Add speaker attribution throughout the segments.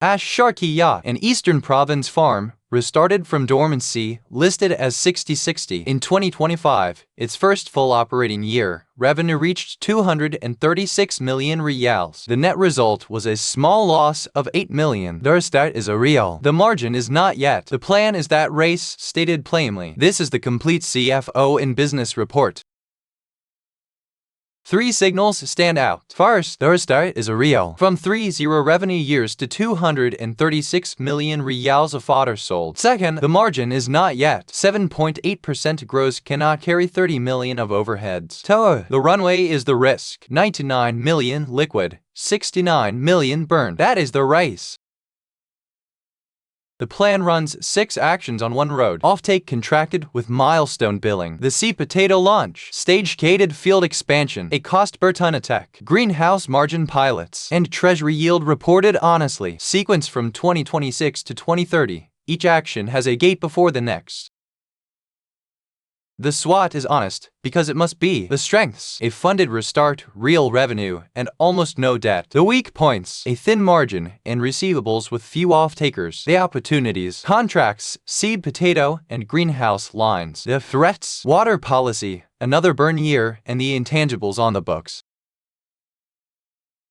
Speaker 1: AshSharqiyah, an eastern province farm, restarted from dormancy, listed as 6060 in 2025. Its first full operating year, revenue reached 236 million riyals. The net result was a small loss of 8 million. The restart is a real. The margin is not yet. The plan is that race stated plainly. This is the complete CFO in business report. 3 signals stand out. First, the restart is a real. From 30 revenue years to 236 million riyals of fodder sold. Second, the margin is not yet. 7.8% gross cannot carry 30 million of overheads. Third, the runway is the risk. 99 million liquid, 69 million burned. That is the race. The plan runs 6 actions on 1 road. Offtake contracted with milestone billing. The seed potato launch. Stage-gated field expansion. A cost per ton attack. Greenhouse margin pilots. And treasury yield reported honestly. Sequence from 2026 to 2030. Each action has a gate before the next. The SWOT is honest, because it must be. The strengths: a funded restart, real revenue, and almost no debt. The weak points: a thin margin and receivables with few off-takers. The opportunities: contracts, seed potato, and greenhouse lines. The threats: water policy, another burn year, and the intangibles on the books.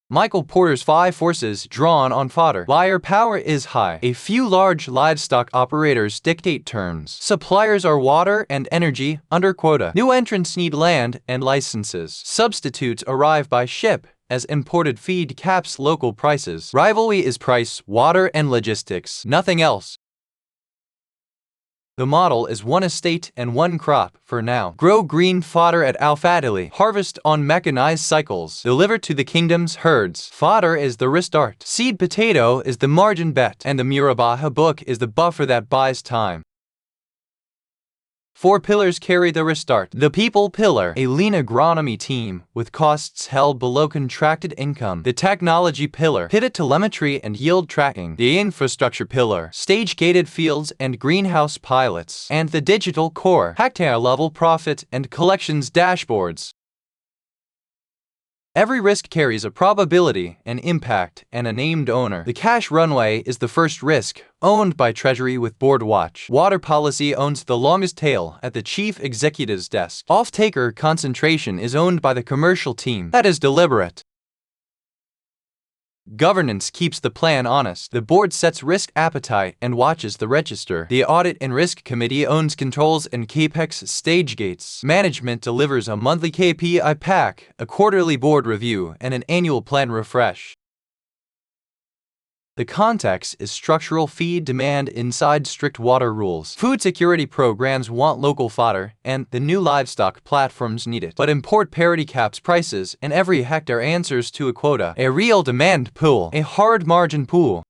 Speaker 1: Michael Porter's 5 forces drawn on fodder. Buyer power is high. A few large livestock operators dictate terms. Suppliers are water and energy under quota. New entrants need land and licenses. Substitutes arrive by ship as imported feed caps local prices. Rivalry is price, water, and logistics. Nothing else. The model is 1 estate and 1 crop for now. Grow green fodder at Al Fadili. Harvest on mechanized cycles. Deliver to the kingdom's herds. Fodder is the restart. Seed potato is the margin bet. And the Murabaha book is the buffer that buys time. 4 pillars carry the restart. The people pillar, a lean agronomy team with costs held below contracted income. The technology pillar, pivot telemetry and yield tracking. The infrastructure pillar, stage-gated fields and greenhouse pilots. And the digital core, hectare-level profit and collections dashboards. Every risk carries a probability, an impact, and a named owner. The cash runway is the first risk, owned by Treasury with board watch. Water policy owns the longest tail at the chief executive's desk. Off-taker concentration is owned by the commercial team. That is deliberate. Governance keeps the plan honest. The board sets risk appetite and watches the register. The audit and risk committee owns controls and capex stage gates. Management delivers a monthly KPI pack, a quarterly board review, and an annual plan refresh. The context is structural feed demand inside strict water rules. Food security programs want local fodder, and the new livestock platforms need it. But import parity caps prices, and every hectare answers to a quota. A real demand pool, a hard margin pool.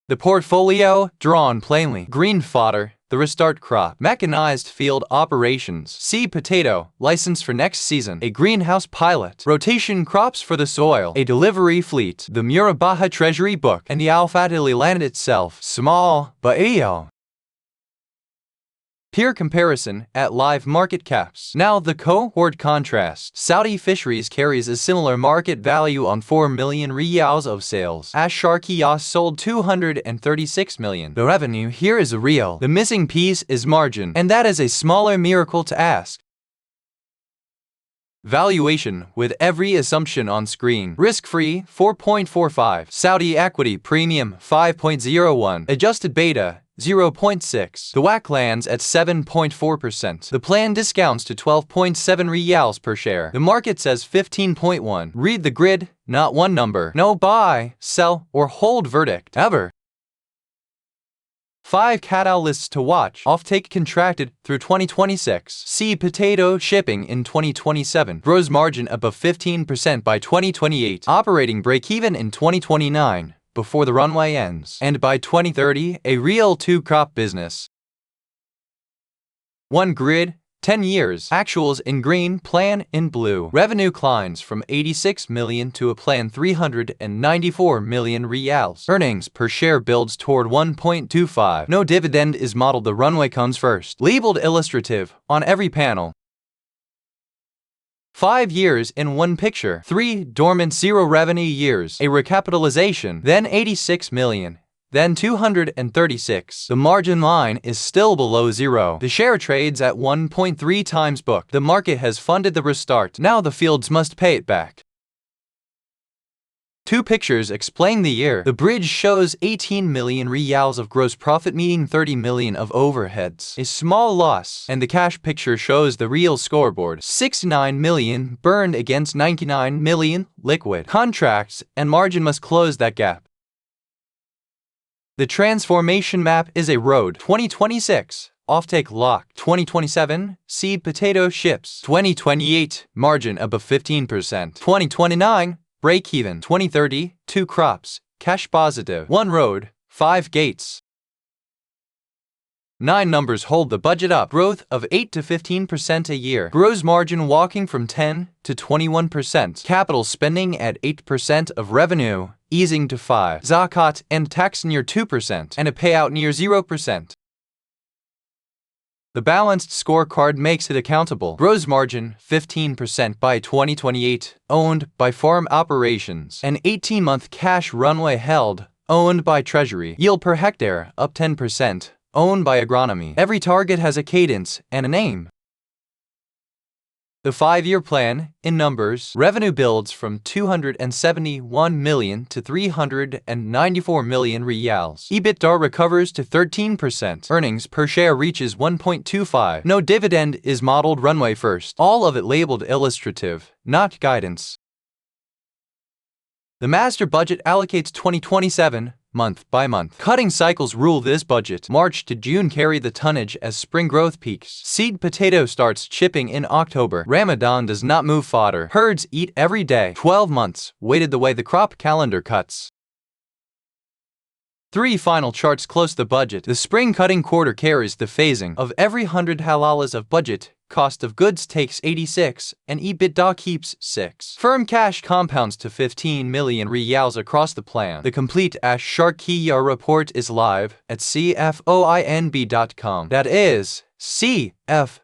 Speaker 1: The portfolio, drawn plainly. Green fodder, the restart crop. Mechanized field operations. Seed potato, license for next season. A greenhouse pilot. Rotation crops for the soil. A delivery fleet. The Murabaha treasury book. And the Al Fadili land itself. Small, but AO. Peer comparison at live market caps. Now the cohort contrast. Saudi Fisheries carries a similar market value on 4 million riyals of sales. AshSharqiyah sold 236 million. The revenue here is real. The missing piece is margin, and that is a smaller miracle to ask. Valuation with every assumption on screen. Risk-free 4.45. Saudi equity premium 5.01. Adjusted beta 0.6. The WACC lands at 7.4%. The plan discounts to 12.7 riyals per share. The market says 15.1. Read the grid, not one number. No buy, sell, or hold verdict ever. 5 catalysts to watch. Offtake contracted through 2026. Seed potato shipping in 2027. Gross margin above 15% by 2028. Operating break-even in 2029, before the runway ends. And by 2030, a real 2-crop business. 1 grid, 10 years. Actuals in green, plan in blue. Revenue climbs from 86 million to a planned 394 million riyals. Earnings per share builds toward 1.25. No dividend is modeled. The runway comes first. Labeled illustrative on every panel. 5 years in one picture. 3 dormant 0 revenue years. A recapitalization. Then 86 million. Then 236. The margin line is still below 0. The share trades at 1.3 times book. The market has funded the restart. Now the fields must pay it back. 2 pictures explain the year. The bridge shows 18 million riyals of gross profit meeting 30 million of overheads, a small loss, and the cash picture shows the real scoreboard. 69 million burned against 99 million liquid. Contracts and margin must close that gap. The transformation map is a road. 2026. Offtake lock. 2027. Seed potato ships. 2028. Margin above 15%. 2029. Break even. 2030, 2 crops, cash positive, 1 road, 5 gates. 9 numbers hold the budget up. Growth of 8 to 15% a year. Gross margin walking from 10 to 21%. Capital spending at 8% of revenue, easing to 5%. Zakat and tax near 2% and a payout near 0%. The balanced scorecard makes it accountable. Gross margin 15% by 2028, owned by farm operations. An 18-month cash runway held, owned by treasury. Yield per hectare up 10%, owned by agronomy. Every target has a cadence and a name. The 5-year plan, in numbers, revenue builds from 271 million to 394 million riyals. EBITDA recovers to 13%. Earnings per share reaches 1.25. No dividend is modeled runway first. All of it labeled illustrative, not guidance. The master budget allocates 2027 month by month. Cutting cycles rule this budget. March to June carry the tonnage as spring growth peaks. Seed potato starts chipping in October. Ramadan does not move fodder. Herds eat every day. 12 months weighted the way the crop calendar cuts. 3 final charts close the budget. The spring cutting quarter carries the phasing of every 100 halalas of budget. Cost of goods takes 86 and EBITDA keeps 6. Firm cash compounds to 15 million riyals across the plan. The complete AshSharqiyah report is live at cfoinb.com. That is cfoinb.